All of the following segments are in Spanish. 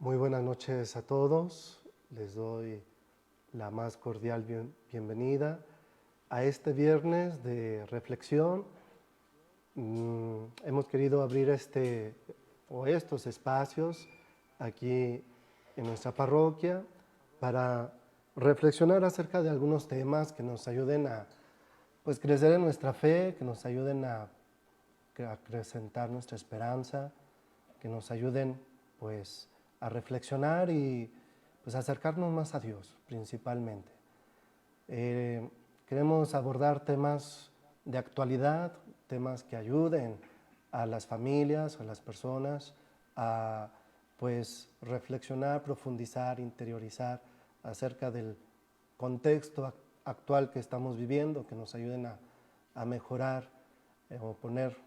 Muy buenas noches a todos. Les doy la más cordial bienvenida a este viernes de reflexión. Hemos querido abrir estos espacios aquí en nuestra parroquia para reflexionar acerca de algunos temas que nos ayuden a crecer en nuestra fe, que nos ayuden a acrecentar nuestra esperanza, que nos ayuden pues a reflexionar y pues acercarnos más a Dios principalmente. Queremos abordar temas de actualidad, temas que ayuden a las familias, a las personas a pues reflexionar, profundizar, interiorizar acerca del contexto actual que estamos viviendo, que nos ayuden a mejorar o poner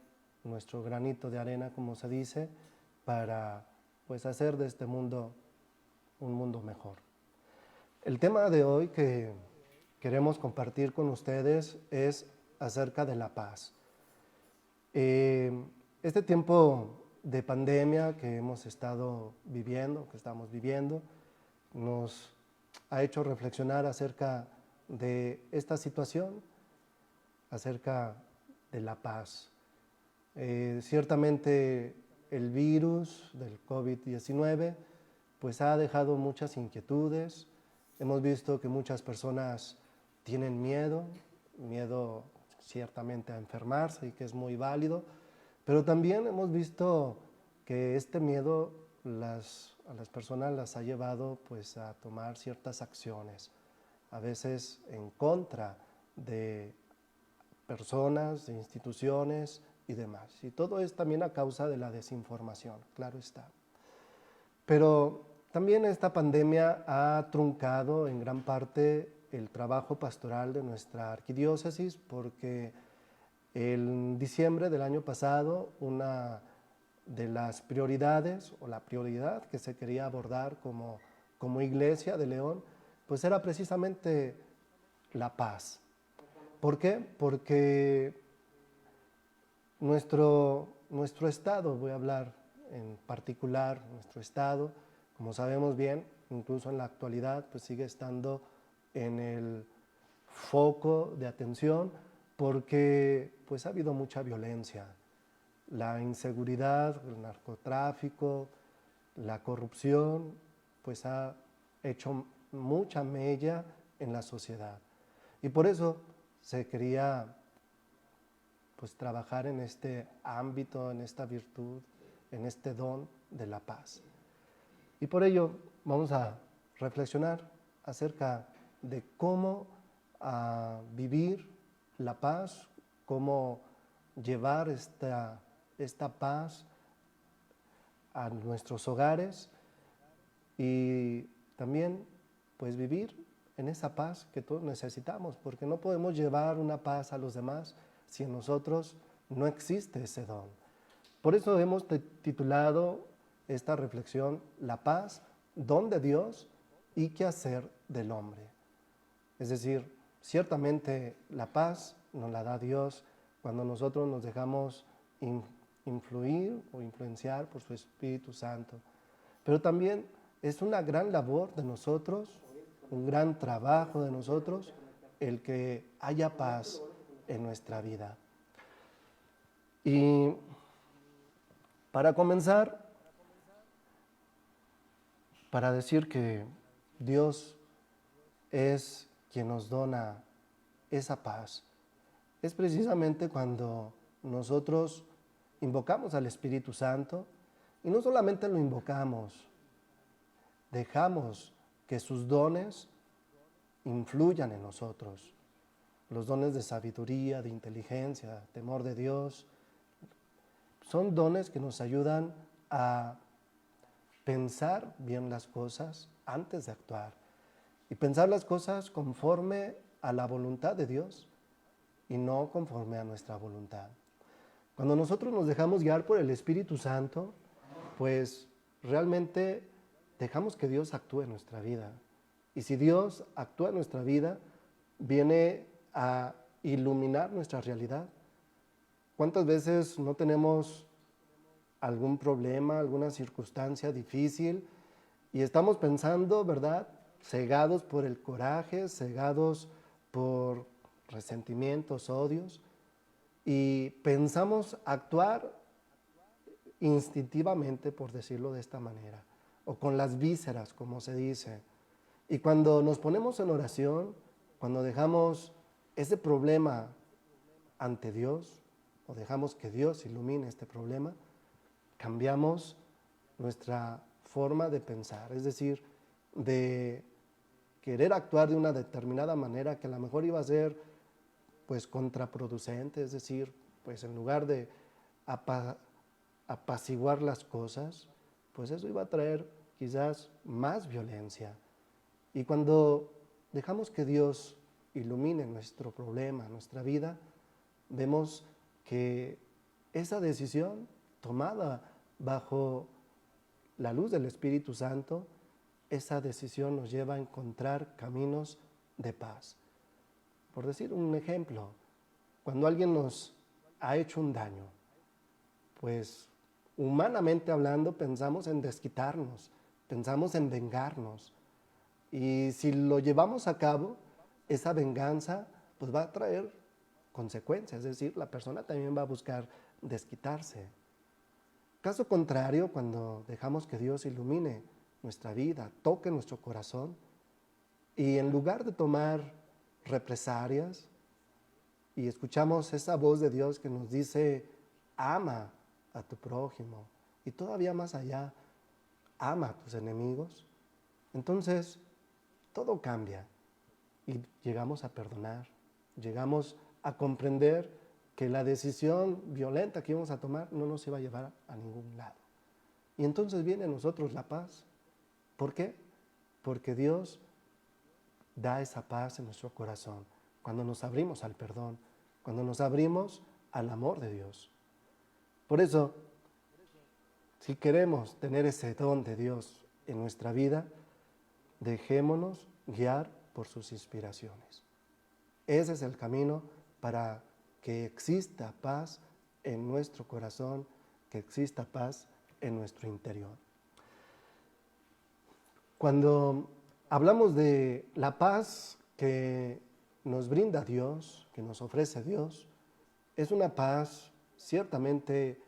nuestro granito de arena, como se dice, para pues hacer de este mundo un mundo mejor. El tema de hoy que queremos compartir con ustedes es acerca de la paz. Este tiempo de pandemia que hemos estado viviendo, que estamos viviendo, nos ha hecho reflexionar acerca de esta situación, acerca de la paz. Ciertamente el virus del COVID-19 pues ha dejado muchas inquietudes. Hemos visto que muchas personas tienen miedo ciertamente a enfermarse y que es muy válido, pero también hemos visto que este miedo a las personas las ha llevado pues a tomar ciertas acciones, a veces en contra de personas, de instituciones y demás. Y todo es también a causa de la desinformación, claro está. Pero también esta pandemia ha truncado en gran parte el trabajo pastoral de nuestra arquidiócesis, porque en diciembre del año pasado una de las prioridades o la prioridad que se quería abordar como iglesia de León pues era precisamente la paz. ¿Por qué? Porque nuestro estado, voy a hablar en particular, nuestro estado, como sabemos bien, incluso en la actualidad, pues sigue estando en el foco de atención porque pues ha habido mucha violencia, la inseguridad, el narcotráfico, la corrupción, pues ha hecho mucha mella en la sociedad. Y por eso se quería pues trabajar en este ámbito, en esta virtud, en este don de la paz. Y por ello vamos a reflexionar acerca de cómo vivir la paz, cómo llevar esta paz a nuestros hogares y también pues vivir en esa paz que todos necesitamos, porque no podemos llevar una paz a los demás si en nosotros no existe ese don. Por eso hemos titulado esta reflexión La paz, don de Dios y qué hacer del hombre. Es decir, ciertamente la paz nos la da Dios cuando nosotros nos dejamos influir o influenciar por su Espíritu Santo. Pero también es una gran labor de nosotros, un gran trabajo de nosotros, el que haya paz en nuestra vida. Y para comenzar, para decir que Dios es quien nos dona esa paz, es precisamente cuando nosotros invocamos al Espíritu Santo y no solamente lo invocamos, dejamos que sus dones influyan en nosotros. Los dones de sabiduría, de inteligencia, temor de Dios, son dones que nos ayudan a pensar bien las cosas antes de actuar y pensar las cosas conforme a la voluntad de Dios y no conforme a nuestra voluntad. Cuando nosotros nos dejamos guiar por el Espíritu Santo, pues realmente dejamos que Dios actúe en nuestra vida. Y si Dios actúa en nuestra vida, viene a iluminar nuestra realidad. ¿Cuántas veces no tenemos algún problema, alguna circunstancia difícil Y estamos pensando, ¿verdad? Cegados por el coraje, cegados por resentimientos, odios, y pensamos actuar instintivamente, por decirlo de esta manera, o con las vísceras, como se dice. Y cuando nos ponemos en oración, cuando dejamos ese problema ante Dios, o dejamos que Dios ilumine este problema, cambiamos nuestra forma de pensar, es decir, de querer actuar de una determinada manera que a lo mejor iba a ser pues contraproducente, es decir, pues en lugar de apaciguar las cosas, pues eso iba a traer quizás más violencia. Y cuando dejamos que Dios ilumine nuestro problema, nuestra vida, vemos que esa decisión tomada bajo la luz del Espíritu Santo, esa decisión nos lleva a encontrar caminos de paz. Por decir un ejemplo, cuando alguien nos ha hecho un daño, pues humanamente hablando pensamos en desquitarnos, pensamos en vengarnos. Y si lo llevamos a cabo, esa venganza pues va a traer consecuencias, es decir, la persona también va a buscar desquitarse. Caso contrario, cuando dejamos que Dios ilumine nuestra vida, toque nuestro corazón, y en lugar de tomar represalias, y escuchamos esa voz de Dios que nos dice, ama a tu prójimo, y todavía más allá, ama a tus enemigos, entonces todo cambia y llegamos a perdonar, llegamos a comprender que la decisión violenta que íbamos a tomar no nos iba a llevar a ningún lado. Y entonces viene a nosotros la paz. ¿Por qué? Porque Dios da esa paz en nuestro corazón cuando nos abrimos al perdón, cuando nos abrimos al amor de Dios. Por eso, si queremos tener ese don de Dios en nuestra vida, dejémonos guiar por sus inspiraciones. Ese es el camino para que exista paz en nuestro corazón, que exista paz en nuestro interior. Cuando hablamos de la paz que nos brinda Dios, que nos ofrece Dios, es una paz ciertamente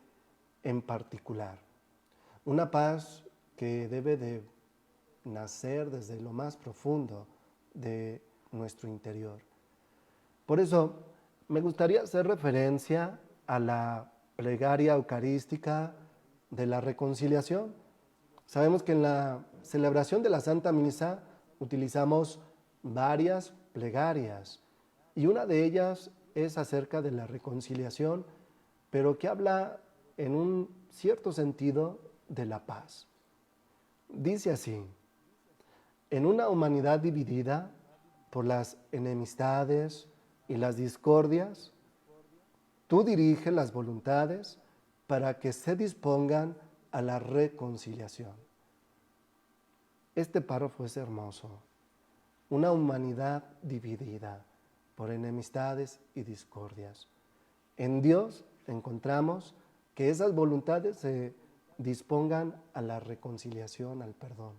en particular, una paz que debe de nacer desde lo más profundo de nuestro interior. Por eso me gustaría hacer referencia a la plegaria eucarística de la reconciliación. Sabemos que en la celebración de la Santa Misa utilizamos varias plegarias y una de ellas es acerca de la reconciliación, pero que habla en un cierto sentido de la paz. Dice así: en una humanidad dividida por las enemistades y las discordias, tú diriges las voluntades para que se dispongan a la reconciliación. Este párrafo es hermoso. Una humanidad dividida por enemistades y discordias. En Dios encontramos que esas voluntades se dispongan a la reconciliación, al perdón.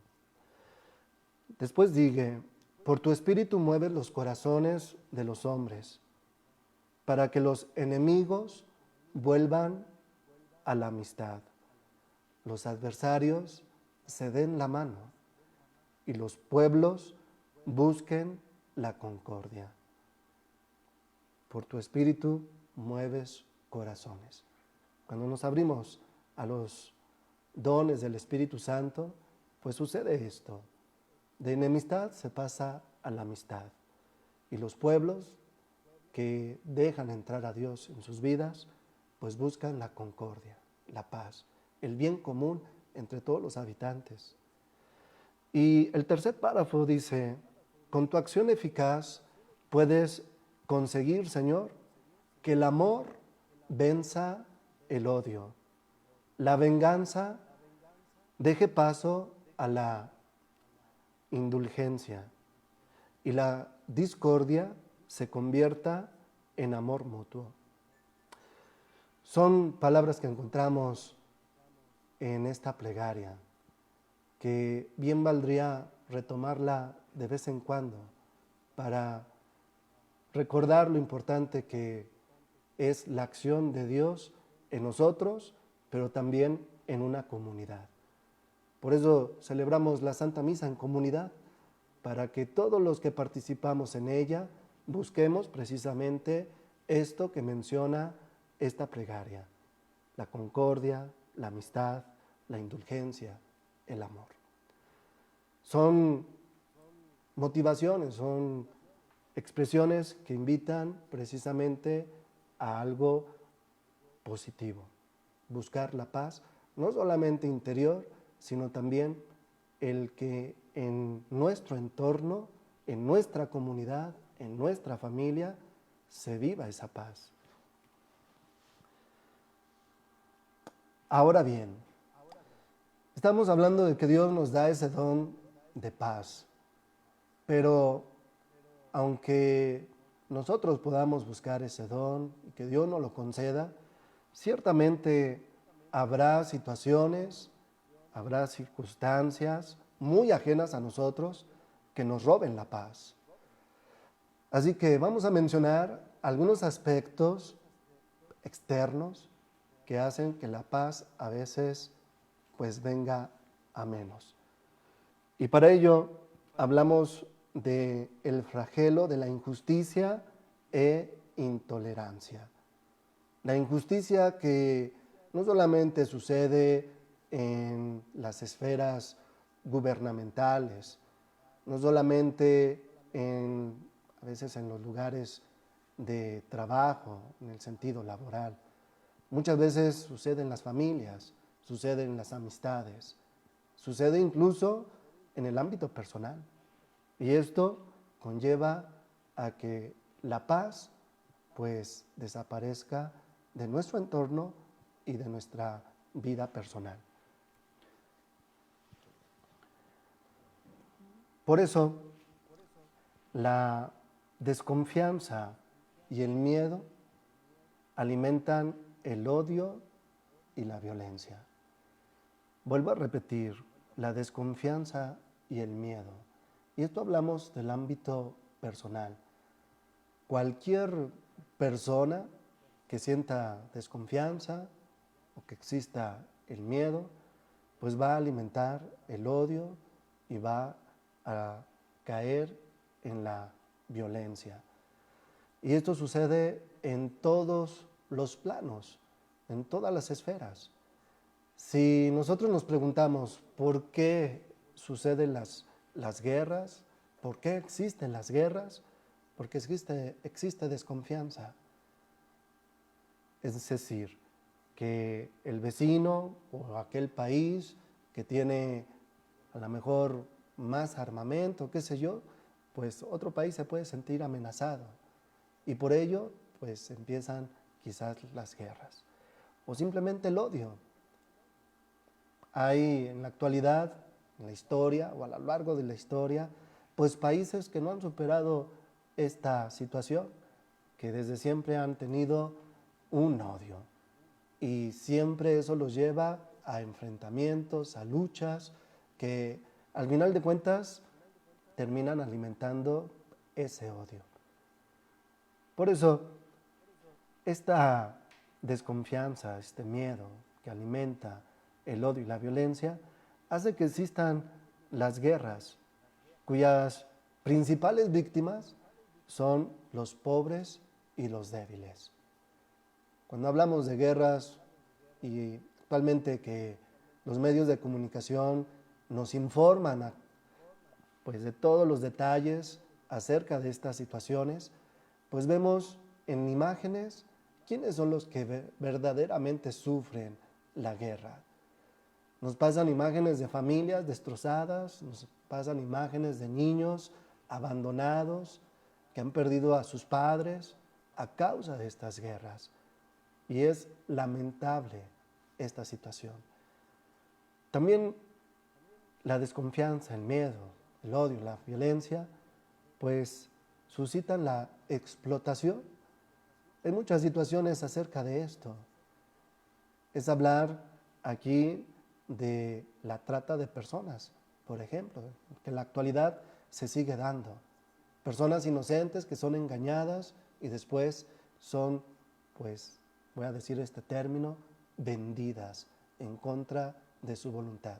Después dice, por tu espíritu mueves los corazones de los hombres, para que los enemigos vuelvan a la amistad, los adversarios se den la mano y los pueblos busquen la concordia. Por tu espíritu mueves corazones. Cuando nos abrimos a los dones del Espíritu Santo, pues sucede esto. De enemistad se pasa a la amistad. Y los pueblos que dejan entrar a Dios en sus vidas, pues buscan la concordia, la paz, el bien común entre todos los habitantes. Y el tercer párrafo dice, con tu acción eficaz puedes conseguir, Señor, que el amor venza el odio, la venganza deje paso a la indulgencia y la discordia se convierta en amor mutuo. Son palabras que encontramos en esta plegaria. que bien valdría retomarla de vez en cuando para recordar lo importante que es la acción de Dios en nosotros, pero también en una comunidad. Por eso celebramos la Santa Misa en comunidad, para que todos los que participamos en ella busquemos precisamente esto que menciona esta plegaria: la concordia, la amistad, la indulgencia, el amor. Son motivaciones, son expresiones que invitan precisamente a algo positivo, buscar la paz, no solamente interior, sino también el que en nuestro entorno, en nuestra comunidad, en nuestra familia, se viva esa paz. Ahora bien, estamos hablando de que Dios nos da ese don de paz, pero aunque nosotros podamos buscar ese don y que Dios nos lo conceda, ciertamente habrá situaciones, habrá circunstancias muy ajenas a nosotros que nos roben la paz. Así que vamos a mencionar algunos aspectos externos que hacen que la paz a veces pues venga a menos. Y para ello hablamos de el flagelo de la injusticia e intolerancia. La injusticia que no solamente sucede en las esferas gubernamentales, no solamente a veces en los lugares de trabajo, en el sentido laboral. Muchas veces sucede en las familias, sucede en las amistades, sucede incluso en el ámbito personal. Y esto conlleva a que la paz pues desaparezca de nuestro entorno y de nuestra vida personal. Por eso, la desconfianza y el miedo alimentan el odio y la violencia. Vuelvo a repetir, la desconfianza y el miedo. Y esto hablamos del ámbito personal. Cualquier persona que sienta desconfianza o que exista el miedo, pues va a alimentar el odio y va a caer en la violencia. Y esto sucede en todos los planos, en todas las esferas. Si nosotros nos preguntamos por qué suceden las guerras, por qué existen las guerras, porque existe desconfianza. Es decir, que el vecino o aquel país que tiene a lo mejor más armamento, qué sé yo, pues otro país se puede sentir amenazado. Y por ello, pues empiezan quizás las guerras. O simplemente el odio. Hay en la actualidad, en la historia o a lo largo de la historia, pues países que no han superado esta situación, que desde siempre han tenido un odio. Y siempre eso los lleva a enfrentamientos, a luchas, que al final de cuentas terminan alimentando ese odio. Por eso, esta desconfianza, este miedo que alimenta el odio y la violencia, hace que existan las guerras, cuyas principales víctimas son los pobres y los débiles. Cuando hablamos de guerras, y actualmente que los medios de comunicación nos informan pues de todos los detalles acerca de estas situaciones, pues vemos en imágenes quiénes son los que verdaderamente sufren la guerra. Nos pasan imágenes de familias destrozadas, nos pasan imágenes de niños abandonados que han perdido a sus padres a causa de estas guerras. Y es lamentable esta situación. También la desconfianza, el miedo, el odio, la violencia, pues suscitan la explotación. Hay muchas situaciones acerca de esto. Es hablar aquí de la trata de personas, por ejemplo, que en la actualidad se sigue dando. Personas inocentes que son engañadas y después son, pues, voy a decir este término, vendidas en contra de su voluntad.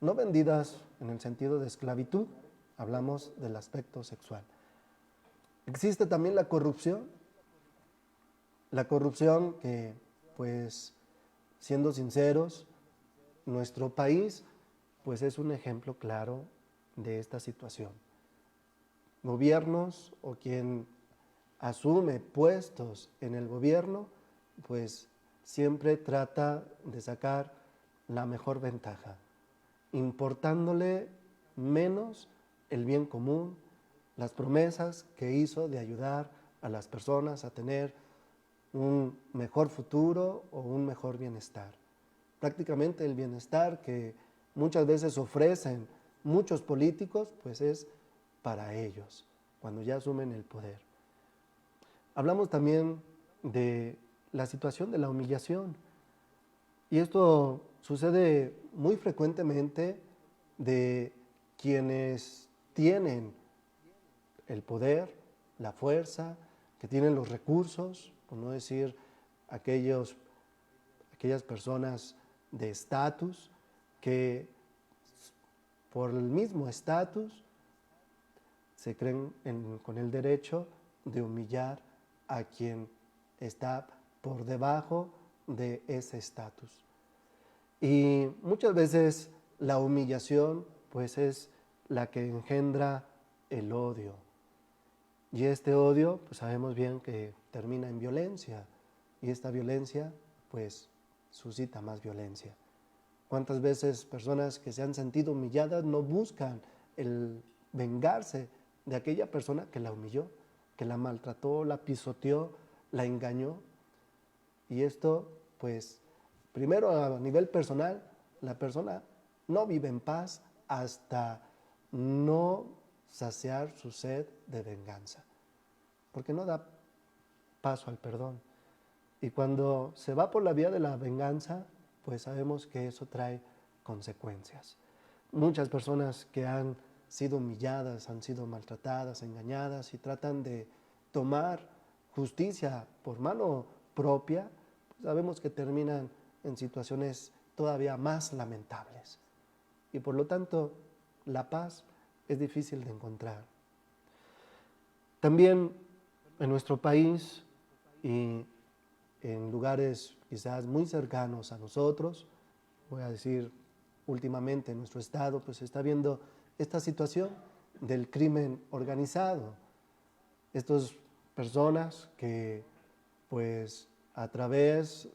No vendidas en el sentido de esclavitud, hablamos del aspecto sexual. Existe también la corrupción que, pues, siendo sinceros, nuestro país, pues, es un ejemplo claro de esta situación. Gobiernos o quien asume puestos en el gobierno, pues siempre trata de sacar la mejor ventaja, importándole menos el bien común, las promesas que hizo de ayudar a las personas a tener un mejor futuro o un mejor bienestar. Prácticamente el bienestar que muchas veces ofrecen muchos políticos, pues es para ellos, cuando ya asumen el poder. Hablamos también de la situación de la humillación, y esto sucede muy frecuentemente de quienes tienen el poder, la fuerza, que tienen los recursos, por no decir aquellas personas de estatus que por el mismo estatus se creen con el derecho de humillar a quien está por debajo de ese estatus. Y muchas veces la humillación pues es la que engendra el odio. Y este odio pues sabemos bien que termina en violencia, y esta violencia pues suscita más violencia. ¿Cuántas veces personas que se han sentido humilladas no buscan el vengarse de aquella persona que la humilló, que la maltrató, la pisoteó, la engañó? Y esto, pues, primero a nivel personal, la persona no vive en paz hasta no saciar su sed de venganza, porque no da paso al perdón. Y cuando se va por la vía de la venganza, pues sabemos que eso trae consecuencias. Muchas personas que han sido humilladas, han sido maltratadas, engañadas y tratan de tomar justicia por mano propia, pues sabemos que terminan en situaciones todavía más lamentables. Y por lo tanto, la paz es difícil de encontrar. También en nuestro país y en lugares quizás muy cercanos a nosotros, voy a decir últimamente en nuestro estado, pues se está viendo esta situación del crimen organizado. Estas personas que pues a través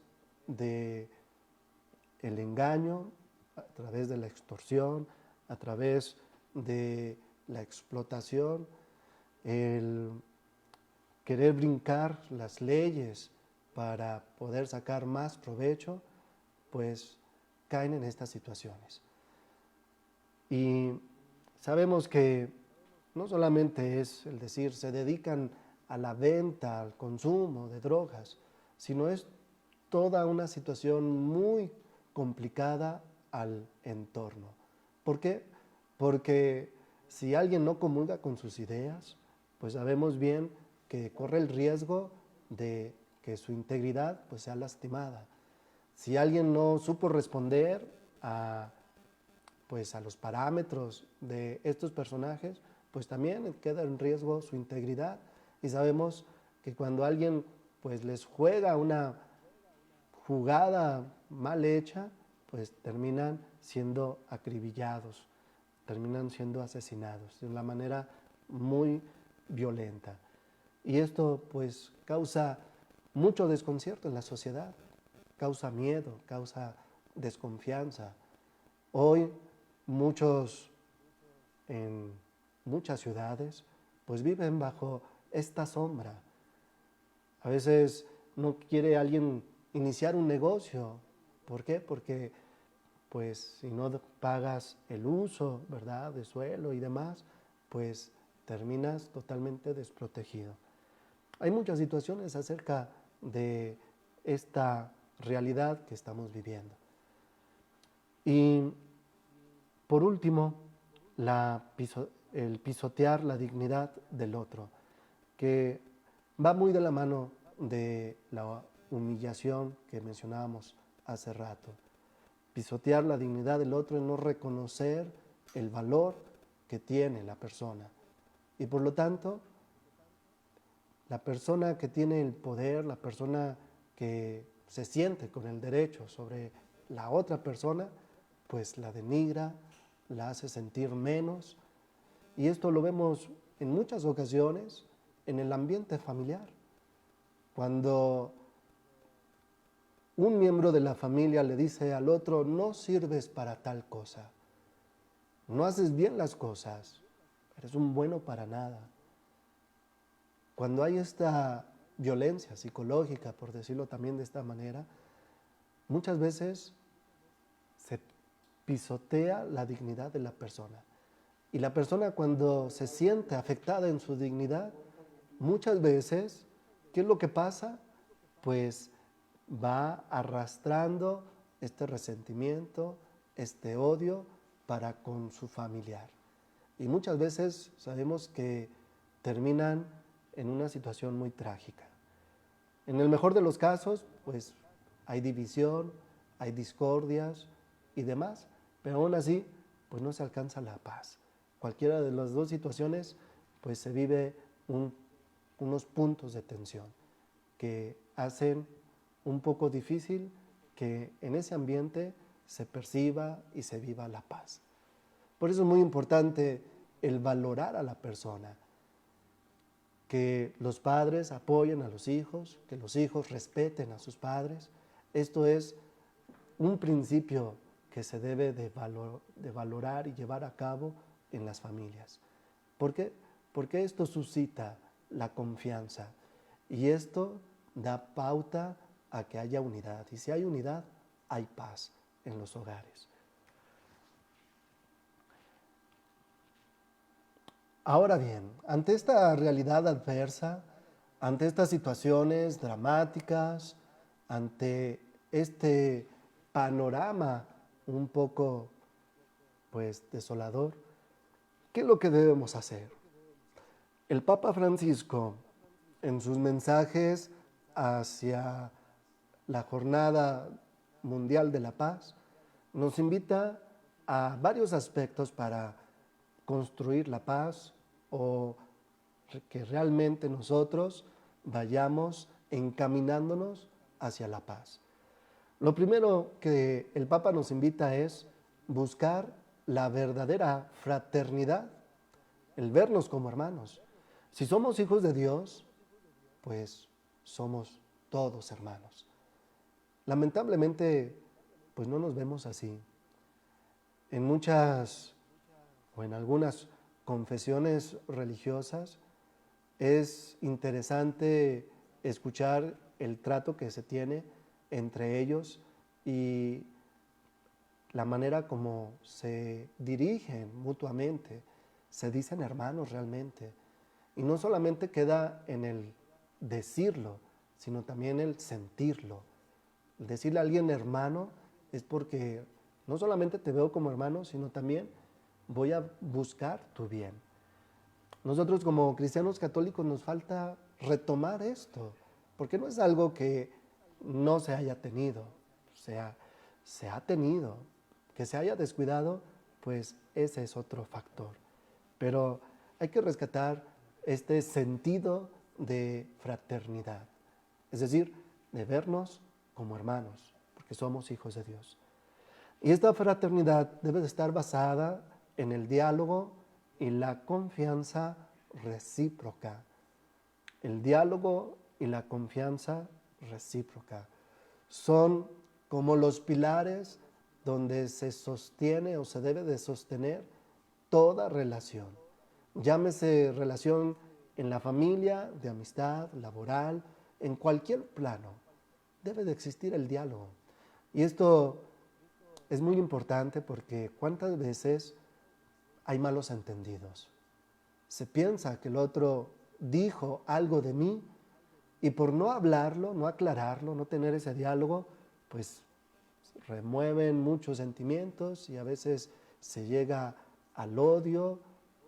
de el engaño, a través de la extorsión, a través de la explotación, el querer brincar las leyes para poder sacar más provecho, pues caen en estas situaciones. Y sabemos que no solamente es el decir, se dedican a la venta, al consumo de drogas, sino es toda una situación muy complicada al entorno. ¿Por qué? Porque si alguien no comulga con sus ideas, pues sabemos bien que corre el riesgo de que su integridad pues sea lastimada. Si alguien no supo responder pues a los parámetros de estos personajes, pues también queda en riesgo su integridad. Y sabemos que cuando alguien pues les juega una jugada mal hecha, pues terminan siendo acribillados, terminan siendo asesinados de una manera muy violenta. Y esto pues causa mucho desconcierto en la sociedad, causa miedo, causa desconfianza. Hoy muchos en muchas ciudades pues viven bajo esta sombra. A veces no quiere alguien iniciar un negocio. ¿Por qué? Porque pues si no pagas el uso, ¿verdad?, de suelo y demás, pues terminas totalmente desprotegido. Hay muchas situaciones acerca de esta realidad que estamos viviendo. Y por último, el pisotear la dignidad del otro, que va muy de la mano de la humillación que mencionábamos hace rato. Pisotear la dignidad del otro es no reconocer el valor que tiene la persona. Y por lo tanto, la persona que tiene el poder, la persona que se siente con el derecho sobre la otra persona, pues la denigra, la hace sentir menos. Y esto lo vemos en muchas ocasiones en el ambiente familiar. Cuando un miembro de la familia le dice al otro, no sirves para tal cosa, no haces bien las cosas, eres un bueno para nada. Cuando hay esta violencia psicológica, por decirlo también de esta manera, muchas veces se pisotea la dignidad de la persona. Y la persona, cuando se siente afectada en su dignidad, muchas veces, ¿qué es lo que pasa? Pues va arrastrando este resentimiento, este odio para con su familiar. Y muchas veces sabemos que terminan en una situación muy trágica. En el mejor de los casos, pues hay división, hay discordias y demás, pero aún así, pues no se alcanza la paz. Cualquiera de las dos situaciones, pues se vive unos puntos de tensión que hacen un poco difícil que en ese ambiente se perciba y se viva la paz. Por eso es muy importante el valorar a la persona, que los padres apoyen a los hijos, que los hijos respeten a sus padres. Esto es un principio que se debe de valorar y llevar a cabo en las familias. ¿Por qué? Porque esto suscita la confianza y esto da pauta a que haya unidad. Y si hay unidad, hay paz en los hogares. Ahora bien, ante esta realidad adversa, ante estas situaciones dramáticas, ante este panorama un poco pues desolador, ¿qué es lo que debemos hacer? El Papa Francisco, en sus mensajes hacia la Jornada Mundial de la Paz, nos invita a varios aspectos para construir la paz o que realmente nosotros vayamos encaminándonos hacia la paz. Lo primero que el Papa nos invita es buscar la verdadera fraternidad, el vernos como hermanos. Si somos hijos de Dios, pues somos todos hermanos. Lamentablemente, pues no nos vemos así. En muchas o en algunas confesiones religiosas es interesante escuchar el trato que se tiene entre ellos y la manera como se dirigen mutuamente, se dicen hermanos realmente. Y no solamente queda en el decirlo, sino también el sentirlo. El decirle a alguien hermano es porque no solamente te veo como hermano, sino también voy a buscar tu bien. Nosotros como cristianos católicos nos falta retomar esto, porque no es algo que no se haya tenido, o sea, se ha tenido. Que se haya descuidado, pues ese es otro factor. Pero hay que rescatar este sentido de fraternidad, es decir, de vernos como hermanos, porque somos hijos de Dios. Y esta fraternidad debe de estar basada en el diálogo y la confianza recíproca. El diálogo y la confianza recíproca son como los pilares donde se sostiene o se debe de sostener toda relación. Llámese relación en la familia, de amistad, laboral, en cualquier plano. Debe de existir el diálogo. Y esto es muy importante porque cuántas veces hay malos entendidos. Se piensa que el otro dijo algo de mí y por no hablarlo, no aclararlo, no tener ese diálogo, pues remueven muchos sentimientos y a veces se llega al odio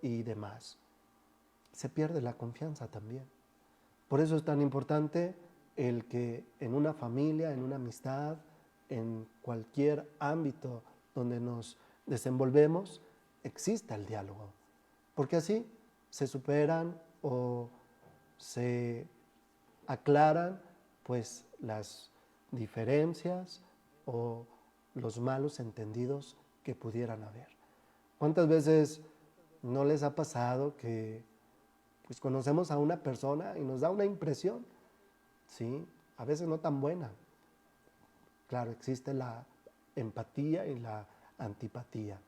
y demás. Se pierde la confianza también. Por eso es tan importante el que en una familia, en una amistad, en cualquier ámbito donde nos desenvolvemos, exista el diálogo. Porque así se superan o se aclaran pues las diferencias o los malos entendidos que pudieran haber. ¿Cuántas veces no les ha pasado que pues conocemos a una persona y nos da una impresión, ¿sí? A veces no tan buena? Claro, existe la empatía y la antipatía.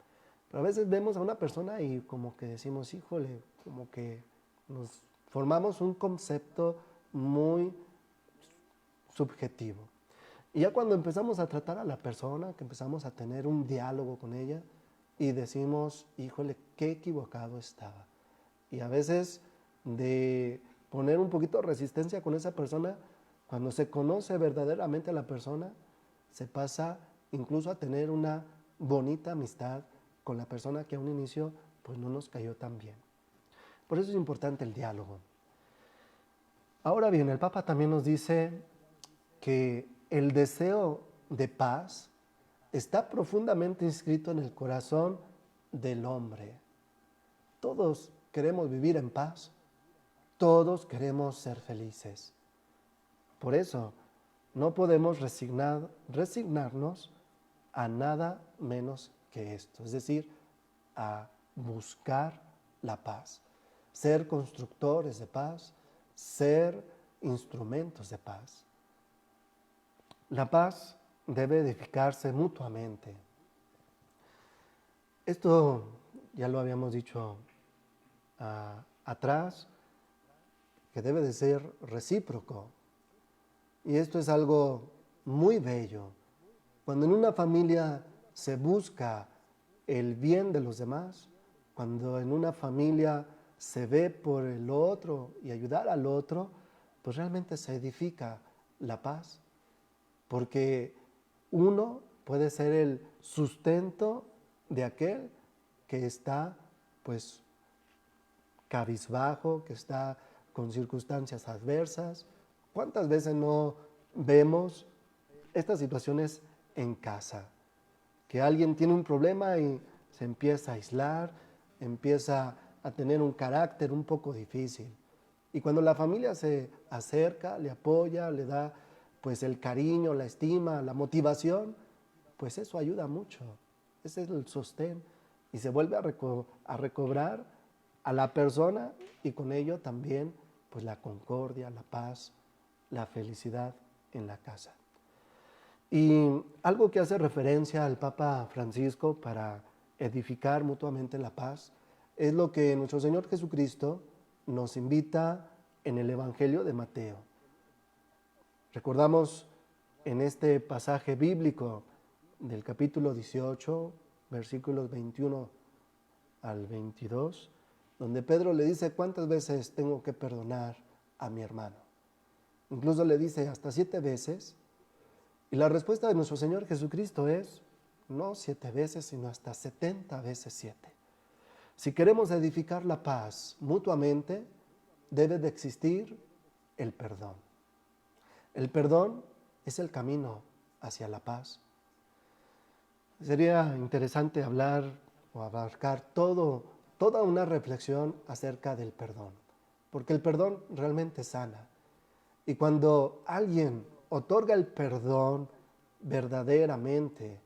Pero a veces vemos a una persona y como que decimos, híjole, como que nos formamos un concepto muy subjetivo. Y ya cuando empezamos a tratar a la persona, que empezamos a tener un diálogo con ella y decimos, híjole, qué equivocado estaba. Y a veces de poner un poquito de resistencia con esa persona, cuando se conoce verdaderamente a la persona, se pasa incluso a tener una bonita amistad con la persona que a un inicio pues no nos cayó tan bien. Por eso es importante el diálogo. Ahora bien, el Papa también nos dice que el deseo de paz está profundamente inscrito en el corazón del hombre. Todos queremos vivir en paz, todos queremos ser felices. Por eso no podemos resignarnos a nada menos que esto, es decir, a buscar la paz, ser constructores de paz, ser instrumentos de paz. La paz debe edificarse mutuamente. Esto ya lo habíamos dicho atrás, que debe de ser recíproco. Y esto es algo muy bello. Cuando en una familia se busca el bien de los demás, cuando en una familia se ve por el otro y ayudar al otro, pues realmente se edifica la paz. Porque uno puede ser el sustento de aquel que está pues cabizbajo, que está con circunstancias adversas. ¿Cuántas veces no vemos estas situaciones en casa? Que alguien tiene un problema y se empieza a aislar, empieza a tener un carácter un poco difícil. Y cuando la familia se acerca, le apoya, le da pues el cariño, la estima, la motivación, pues eso ayuda mucho. Ese es el sostén y se vuelve a recobrar a la persona y con ello también pues la concordia, la paz, la felicidad en la casa. Y algo que hace referencia al Papa Francisco para edificar mutuamente la paz es lo que nuestro Señor Jesucristo nos invita en el Evangelio de Mateo. Recordamos en este pasaje bíblico del capítulo 18, versículos 21 al 22, donde Pedro le dice, ¿cuántas veces tengo que perdonar a mi hermano? Incluso le dice hasta 7 veces. Y la respuesta de nuestro Señor Jesucristo es, no 7 veces, sino hasta 70 veces 7. Si queremos edificar la paz mutuamente, debe de existir el perdón. El perdón es el camino hacia la paz. Sería interesante hablar o abarcar toda una reflexión acerca del perdón, porque el perdón realmente sana. Y cuando alguien otorga el perdón verdaderamente,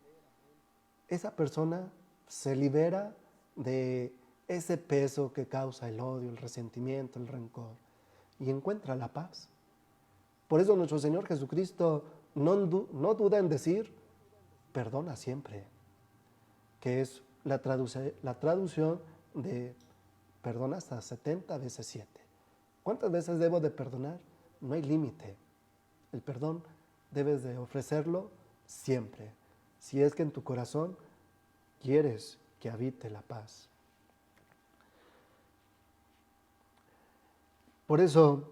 esa persona se libera de ese peso que causa el odio, el resentimiento, el rencor, y encuentra la paz. Por eso nuestro Señor Jesucristo no duda en decir, perdona siempre, que es la traducción de perdona hasta 70 veces 7. ¿Cuántas veces debo de perdonar? No hay límite. El perdón debes de ofrecerlo siempre, si es que en tu corazón quieres que habite la paz. Por eso,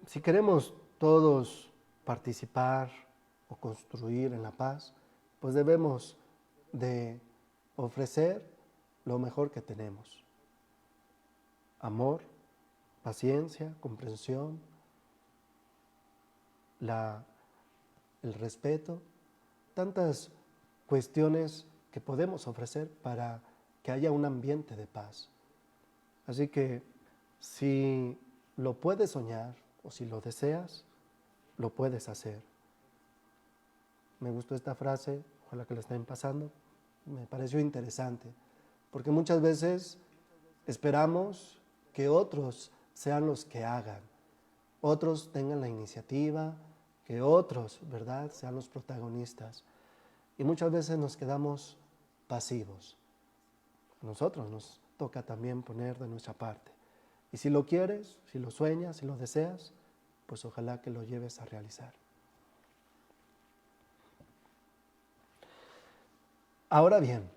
si queremos todos participar o construir en la paz, pues debemos de ofrecer lo mejor que tenemos. Amor, paciencia, comprensión, el respeto, tantas cuestiones que podemos ofrecer para que haya un ambiente de paz. Así que si lo puedes soñar o si lo deseas, lo puedes hacer. Me gustó esta frase, ojalá que la estén pasando, me pareció interesante, porque muchas veces esperamos que otros sean los que hagan, otros tengan la iniciativa, que otros, ¿verdad?, sean los protagonistas. Y muchas veces nos quedamos pasivos. A nosotros nos toca también poner de nuestra parte. Y si lo quieres, si lo sueñas, si lo deseas, pues ojalá que lo lleves a realizar. Ahora bien,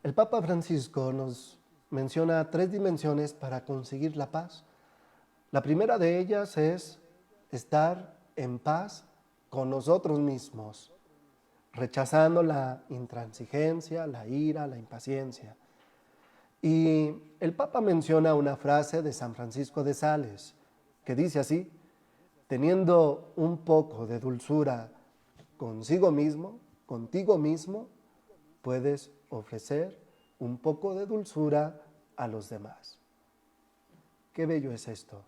el Papa Francisco nos menciona 3 dimensiones para conseguir la paz. La primera de ellas es estar en paz con nosotros mismos, rechazando la intransigencia, la ira, la impaciencia. Y el Papa menciona una frase de San Francisco de Sales, que dice así: teniendo un poco de dulzura consigo mismo, contigo mismo, puedes ofrecer un poco de dulzura a los demás. Qué bello es esto.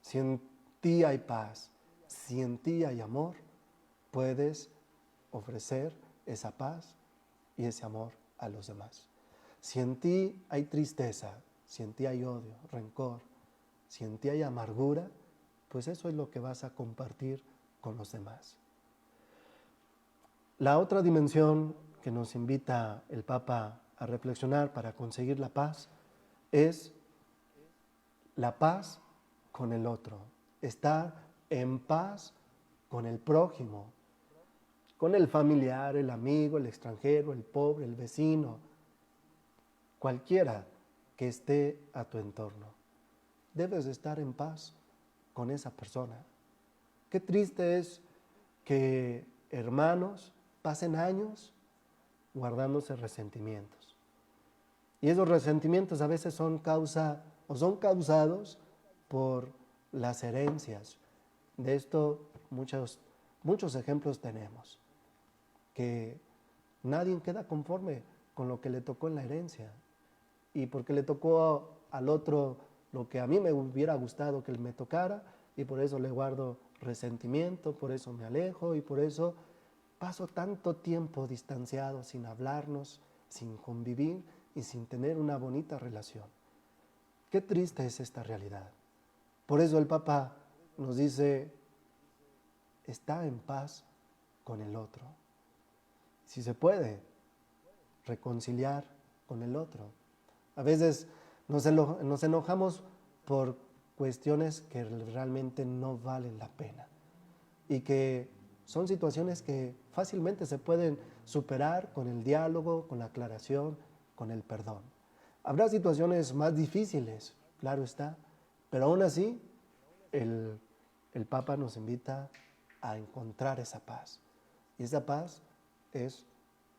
Si en ti hay paz, si en ti hay amor, puedes ofrecer esa paz y ese amor a los demás. Si en ti hay tristeza, si en ti hay odio, rencor, si en ti hay amargura, pues eso es lo que vas a compartir con los demás. La otra dimensión que nos invita el Papa a reflexionar para conseguir la paz es la paz con el otro, estar en paz con el prójimo, con el familiar, el amigo, el extranjero, el pobre, el vecino, cualquiera que esté a tu entorno. Debes de estar en paz con esa persona. Qué triste es que hermanos pasen años guardándose resentimientos. Y esos resentimientos a veces son causados por las herencias. De esto muchos ejemplos tenemos, que nadie queda conforme con lo que le tocó en la herencia. Y porque le tocó al otro lo que a mí me hubiera gustado que me tocara, y por eso le guardo resentimiento, por eso me alejo y por eso paso tanto tiempo distanciado sin hablarnos, sin convivir y sin tener una bonita relación. Qué triste es esta realidad. Por eso el Papa nos dice: está en paz con el otro. Si se puede, reconciliar con el otro. A veces nos enojamos por cuestiones que realmente no valen la pena y que son situaciones que fácilmente se pueden superar con el diálogo, con la aclaración, con el perdón. Habrá situaciones más difíciles, claro está, pero aún así el Papa nos invita a encontrar esa paz. Y esa paz es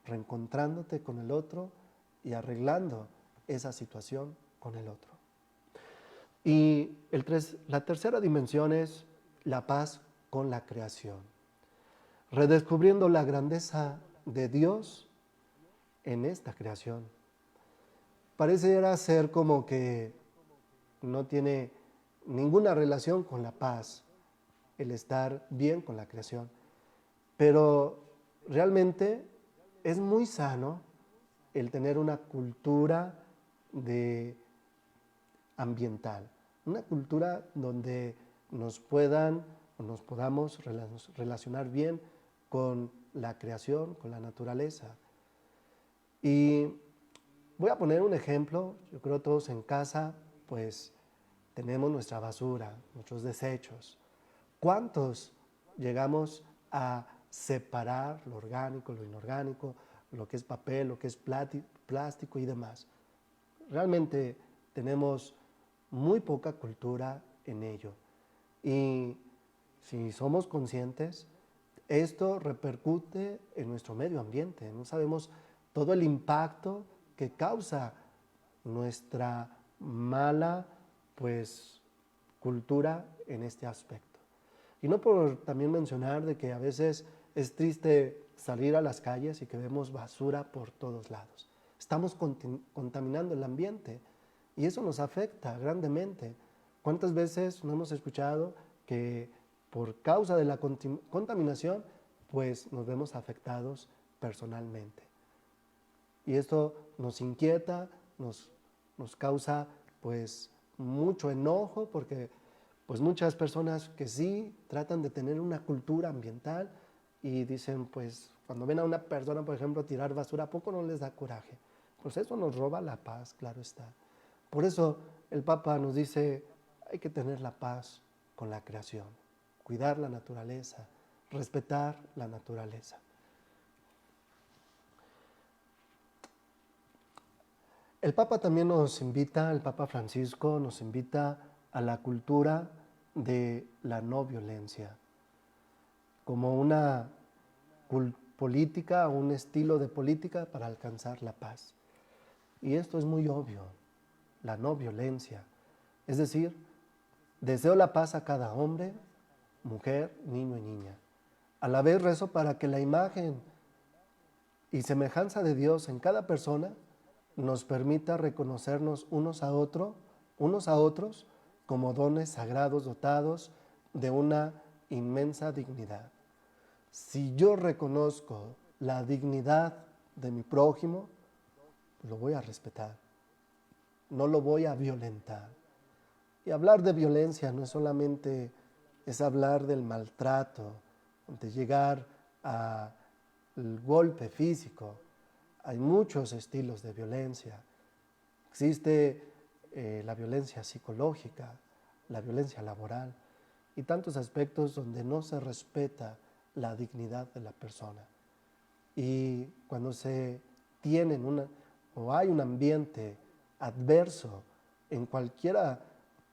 reencontrándote con el otro y arreglando esa situación con el otro. Y la tercera dimensión es la paz con la creación, redescubriendo la grandeza de Dios en esta creación. Pareciera ser como que no tiene ninguna relación con la paz, el estar bien con la creación, pero realmente es muy sano el tener una cultura ambiental, una cultura donde nos podamos relacionar bien con la creación, con la naturaleza. Y voy a poner un ejemplo. Yo creo que todos en casa pues tenemos nuestra basura, nuestros desechos. ¿Cuántos llegamos a separar lo orgánico, lo inorgánico, lo que es papel, lo que es plástico y demás? Realmente tenemos muy poca cultura en ello. Y si somos conscientes, esto repercute en nuestro medio ambiente. No sabemos todo el impacto que causa nuestra mala, pues, cultura en este aspecto. Y no por también mencionar de que a veces es triste salir a las calles y que vemos basura por todos lados. Estamos contaminando el ambiente y eso nos afecta grandemente. ¿Cuántas veces no hemos escuchado que por causa de la contaminación, pues nos vemos afectados personalmente? Y esto nos inquieta, nos causa pues mucho enojo porque pues muchas personas que sí tratan de tener una cultura ambiental y dicen pues cuando ven a una persona por ejemplo tirar basura, ¿a poco no les da coraje? Pues eso nos roba la paz, claro está. Por eso el Papa nos dice hay que tener la paz con la creación, cuidar la naturaleza, respetar la naturaleza. El Papa también nos invita, el Papa Francisco nos invita a la cultura de la no violencia, como una política, un estilo de política para alcanzar la paz. Y esto es muy obvio, la no violencia. Es decir, deseo la paz a cada hombre, mujer, niño y niña. A la vez rezo para que la imagen y semejanza de Dios en cada persona nos permita reconocernos unos a otros como dones sagrados dotados de una inmensa dignidad. Si yo reconozco la dignidad de mi prójimo, lo voy a respetar, no lo voy a violentar. Y hablar de violencia no es solamente es hablar del maltrato, de llegar al golpe físico. Hay muchos estilos de violencia. Existe la violencia psicológica, la violencia laboral y tantos aspectos donde no se respeta la dignidad de la persona. Y cuando se tienen o hay un ambiente adverso en cualquiera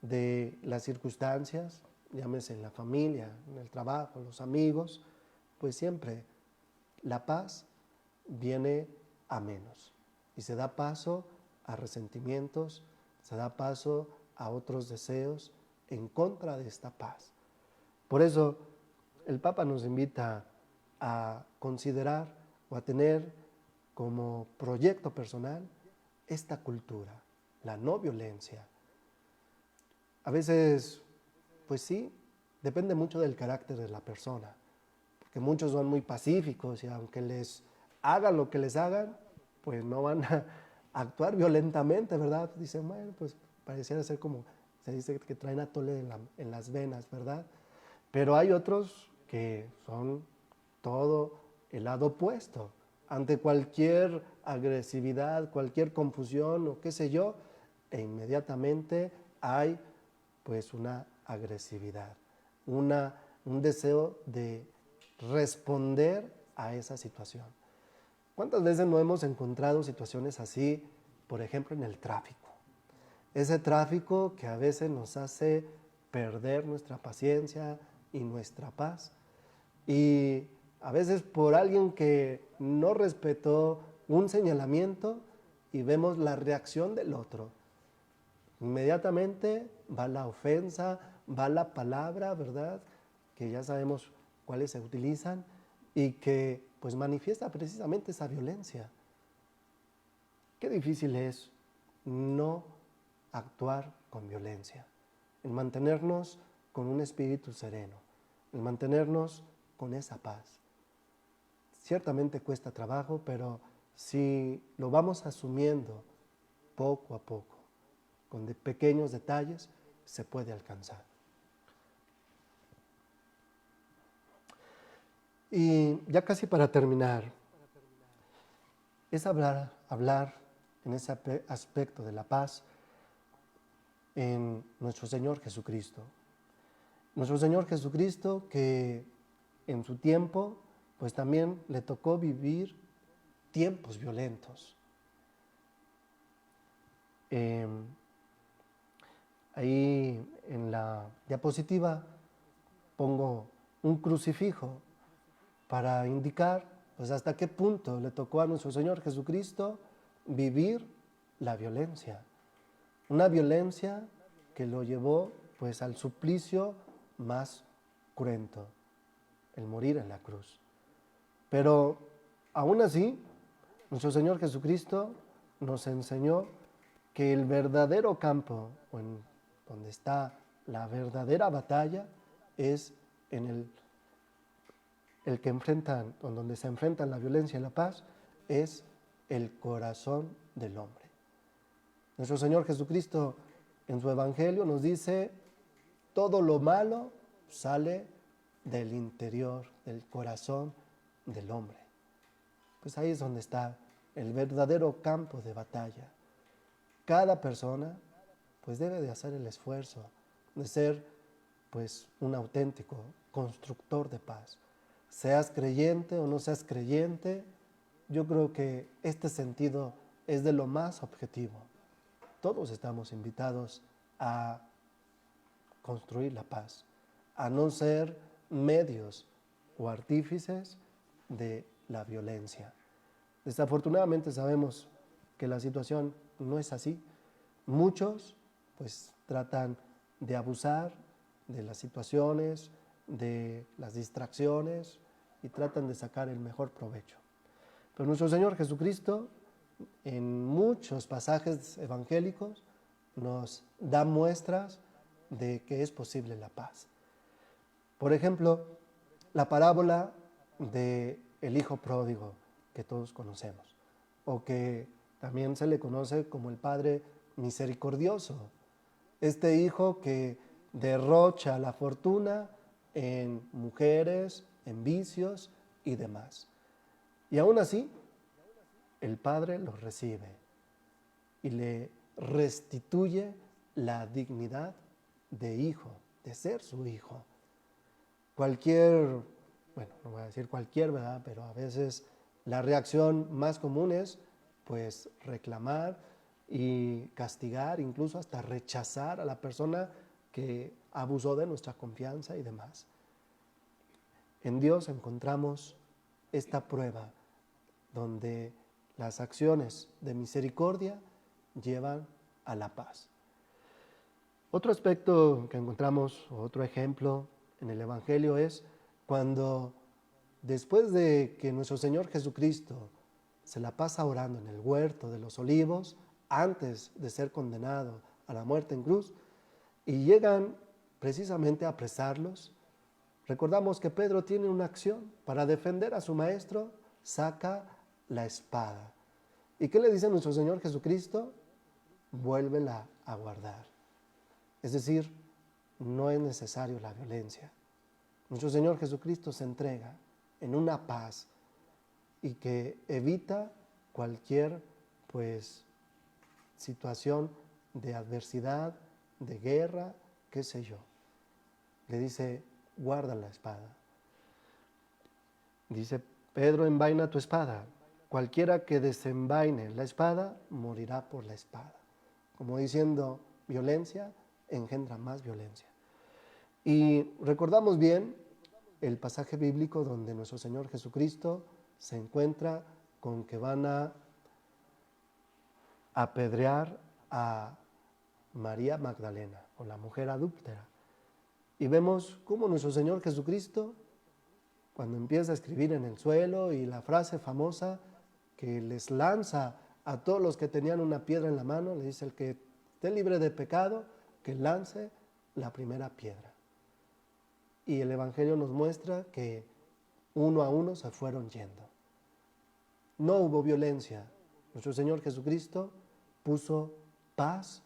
de las circunstancias, llámese en la familia, en el trabajo, los amigos, pues siempre la paz viene a menos y se da paso a resentimientos, se da paso a otros deseos en contra de esta paz. Por eso el Papa nos invita a considerar o a tener como proyecto personal esta cultura, la no violencia. A veces, pues sí, depende mucho del carácter de la persona, porque muchos son muy pacíficos y aunque les hagan lo que les hagan, pues no van a actuar violentamente, ¿verdad? Dicen, bueno, pues pareciera ser como, se dice que traen atole en las venas, ¿verdad? Pero hay otros que son todo el lado opuesto. Ante cualquier agresividad, cualquier confusión o qué sé yo, e inmediatamente hay pues una agresividad, un deseo de responder a esa situación. ¿Cuántas veces no hemos encontrado situaciones así, por ejemplo, en el tráfico? Ese tráfico que a veces nos hace perder nuestra paciencia y nuestra paz. Y a veces por alguien que no respetó un señalamiento y vemos la reacción del otro. Inmediatamente va la ofensa, va la palabra, ¿verdad? Que ya sabemos cuáles se utilizan y que pues manifiesta precisamente esa violencia. Qué difícil es no actuar con violencia, en mantenernos con un espíritu sereno, en mantenernos con esa paz. Ciertamente cuesta trabajo, pero si lo vamos asumiendo poco a poco, con pequeños detalles, se puede alcanzar. Y ya casi para terminar, es hablar en ese aspecto de la paz en nuestro Señor Jesucristo. Nuestro Señor Jesucristo que en su tiempo pues también le tocó vivir tiempos violentos. Ahí en la diapositiva pongo un crucifijo para indicar pues hasta qué punto le tocó a nuestro Señor Jesucristo vivir la violencia. Una violencia que lo llevó pues al suplicio más cruento, el morir en la cruz. Pero aún así, nuestro Señor Jesucristo nos enseñó que el verdadero campo, donde está la verdadera batalla, es en el que enfrentan, donde se enfrentan la violencia y la paz, es el corazón del hombre. Nuestro Señor Jesucristo en su Evangelio nos dice, todo lo malo sale del interior, del corazón del hombre. Pues ahí es donde está el verdadero campo de batalla. Cada persona pues debe de hacer el esfuerzo de ser pues un auténtico constructor de paz. Seas creyente o no seas creyente, yo creo que este sentido es de lo más objetivo. Todos estamos invitados a construir la paz, a no ser medios o artífices de la violencia. Desafortunadamente sabemos que la situación no es así. Muchos pues tratan de abusar de las situaciones, de las distracciones y tratan de sacar el mejor provecho. Pero nuestro Señor Jesucristo en muchos pasajes evangélicos nos da muestras de que es posible la paz. Por ejemplo, la parábola del hijo pródigo que todos conocemos, o que también se le conoce como el Padre misericordioso. Este hijo que derrocha la fortuna en mujeres, en vicios y demás. Y aún así, el Padre lo recibe y le restituye la dignidad de hijo, de ser su hijo. Cualquier, bueno, no voy a decir cualquier, ¿verdad? Pero a veces la reacción más común es, pues, reclamar y castigar, incluso hasta rechazar a la persona que abusó de nuestra confianza y demás. En Dios encontramos esta prueba donde las acciones de misericordia llevan a la paz. Otro aspecto que encontramos, otro ejemplo en el Evangelio es cuando después de que nuestro Señor Jesucristo se la pasa orando en el huerto de los olivos, antes de ser condenado a la muerte en cruz, y llegan precisamente a apresarlos, recordamos que Pedro tiene una acción para defender a su maestro, saca la espada. ¿Y qué le dice nuestro Señor Jesucristo? Vuélvela a guardar. Es decir, no es necesario la violencia. Nuestro Señor Jesucristo se entrega en una paz y que evita cualquier situación de adversidad, de guerra, qué sé yo. Le dice, guarda la espada. Dice Pedro, envaina tu espada. Cualquiera que desenvaine la espada, morirá por la espada. Como diciendo, violencia engendra más violencia. Y recordamos bien el pasaje bíblico donde nuestro Señor Jesucristo se encuentra con que van a apedrear a María Magdalena, o la mujer adúltera. Y vemos cómo nuestro Señor Jesucristo, cuando empieza a escribir en el suelo y la frase famosa que les lanza a todos los que tenían una piedra en la mano, le dice, el que esté libre de pecado, que lance la primera piedra. Y el Evangelio nos muestra que uno a uno se fueron yendo. No hubo violencia. Nuestro Señor Jesucristo puso paz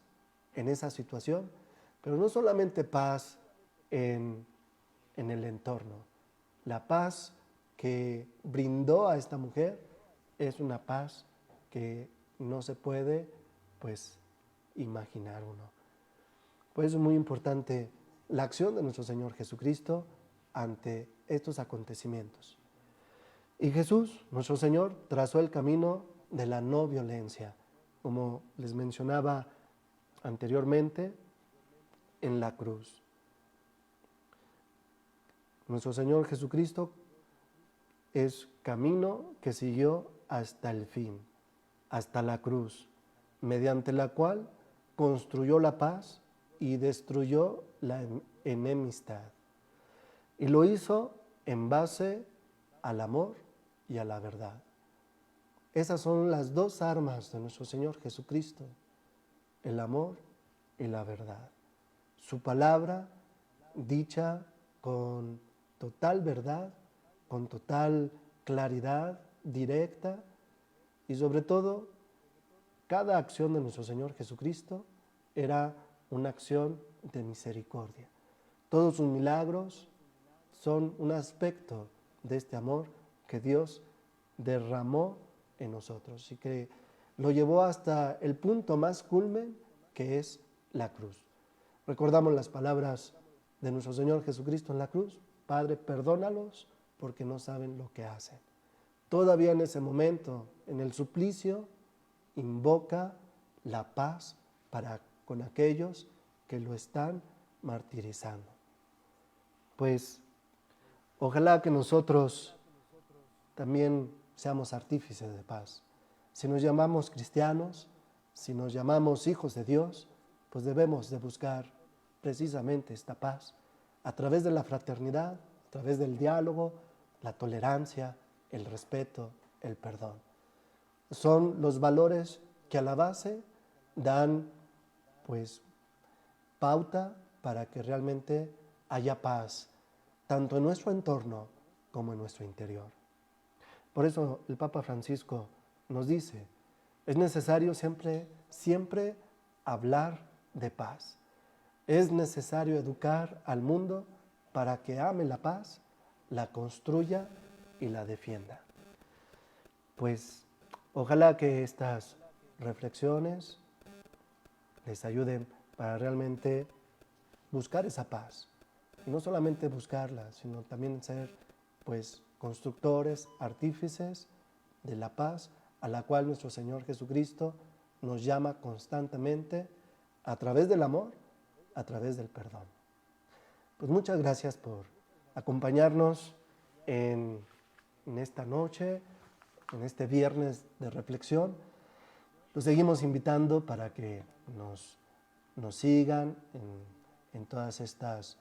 en esa situación, pero no solamente paz en el entorno. La paz que brindó a esta mujer es una paz que no se puede, imaginar uno. Por eso es muy importante la acción de nuestro Señor Jesucristo ante estos acontecimientos. Y Jesús, nuestro Señor, trazó el camino de la no violencia, como les mencionaba anteriormente, en la cruz. Nuestro Señor Jesucristo es camino que siguió hasta el fin, hasta la cruz, mediante la cual construyó la paz y destruyó la enemistad. Y lo hizo en base al amor y a la verdad. Esas son las dos armas de nuestro Señor Jesucristo, el amor y la verdad. Su palabra dicha con total verdad, con total claridad, directa, y sobre todo, cada acción de nuestro Señor Jesucristo era una acción de misericordia. Todos sus milagros son un aspecto de este amor que Dios derramó en nosotros y que lo llevó hasta el punto más culmen, que es la cruz. Recordamos las palabras de nuestro Señor Jesucristo en la cruz: Padre, perdónalos porque no saben lo que hacen. Todavía en ese momento, en el suplicio, invoca la paz para con aquellos que lo están martirizando. Pues ojalá que nosotros también seamos artífices de paz. Si nos llamamos cristianos, si nos llamamos hijos de Dios, pues debemos de buscar precisamente esta paz a través de la fraternidad, a través del diálogo, la tolerancia, el respeto, el perdón. Son los valores que a la base dan pues pauta para que realmente haya paz, tanto en nuestro entorno como en nuestro interior. Por eso el Papa Francisco nos dice, es necesario siempre hablar de paz. Es necesario educar al mundo para que ame la paz, la construya y la defienda. Pues ojalá que estas reflexiones les ayuden para realmente buscar esa paz. Y no solamente buscarla, sino también ser pues constructores, artífices de la paz a la cual nuestro Señor Jesucristo nos llama constantemente a través del amor, a través del perdón. Pues muchas gracias por acompañarnos en esta noche, en este viernes de reflexión. Los seguimos invitando para que nos sigan en todas estas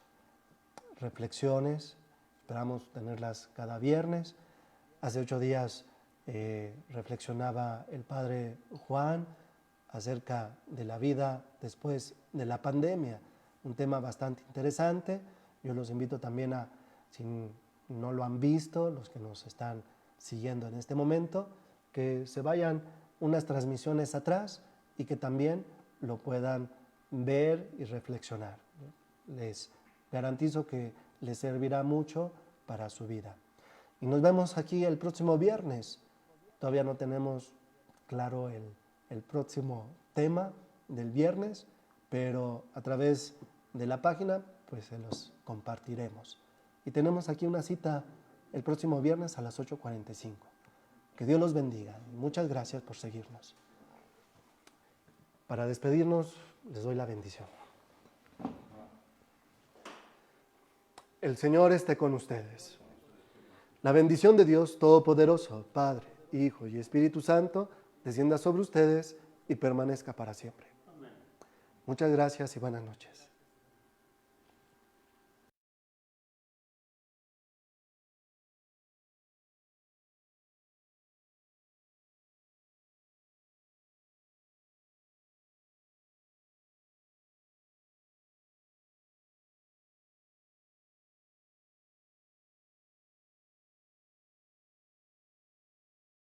reflexiones. Esperamos tenerlas cada viernes. Hace 8 días reflexionaba el Padre Juan acerca de la vida después de la pandemia, un tema bastante interesante. Yo los invito también a, si no lo han visto, los que nos están siguiendo en este momento, que se vayan unas transmisiones atrás y que también lo puedan ver y reflexionar. Les garantizo que les servirá mucho para su vida. Y nos vemos aquí el próximo viernes. Todavía no tenemos claro el próximo tema del viernes, pero a través de la página pues se los compartiremos. Y tenemos aquí una cita el próximo viernes a las 8:45. Que Dios los bendiga. Muchas gracias por seguirnos. Para despedirnos, les doy la bendición. El Señor esté con ustedes. La bendición de Dios Todopoderoso, Padre, Hijo y Espíritu Santo, descienda sobre ustedes y permanezca para siempre. Muchas gracias y buenas noches.